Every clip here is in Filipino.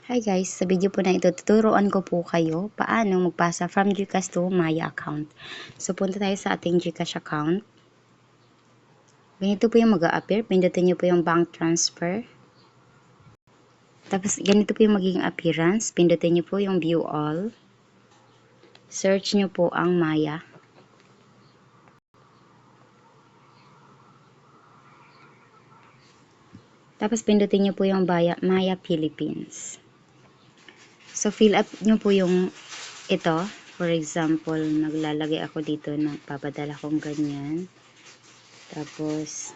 Hi guys, sa video po na ito, tuturuan ko po kayo paano magpasa from GCash to Maya account. So, punta tayo sa ating GCash account. Ganito po yung mag-a-appear. Pindutin nyo po yung bank transfer. Tapos, ganito po yung magiging appearance. Pindutin nyo po yung view all. Search nyo po ang Maya. Tapos, pindutin nyo po yung Maya Philippines. So, fill up nyo po yung ito. For example, naglalagay ako dito ng papadala kong ganyan. Tapos,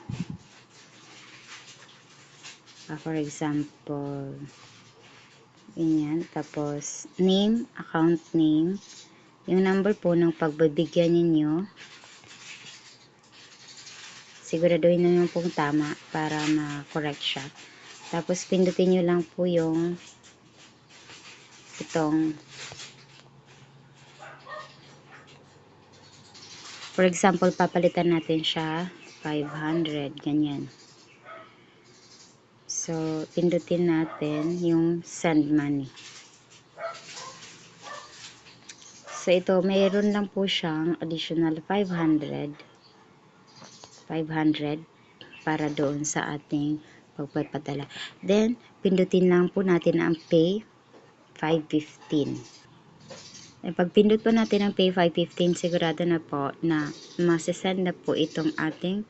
for example, ganyan. Tapos, name, account name. Yung number po ng pagbibigyan ninyo. Siguraduhin na yung pong tama para ma-correct siya. Tapos, pindutin nyo lang po yung itong for example, papalitan natin siya 500, ganyan. So, pindutin natin yung send money. So, ito, mayroon lang po siyang additional 500 para doon sa ating pagpapadala. Then, pindutin lang po natin ang pay 515. Pag pindot po natin ang pay 515, sigurado na po na masasend na po itong ating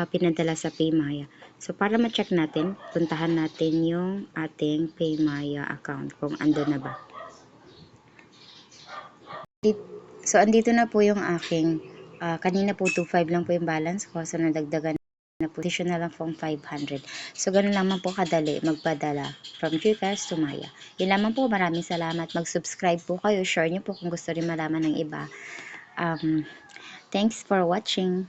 pinadala sa PayMaya. So, para ma-check natin, puntahan natin yung ating PayMaya account kung ando na ba. So, andito na po yung aking, kanina po 2.5 lang po yung balance ko. So, nadagdagan na po, additional lang pong 500. So, ganun lamang po kadali magpadala from GCash to Maya. Yun lamang po, maraming salamat. Mag-subscribe po kayo, share nyo po kung gusto rin malaman ng iba. Thanks for watching.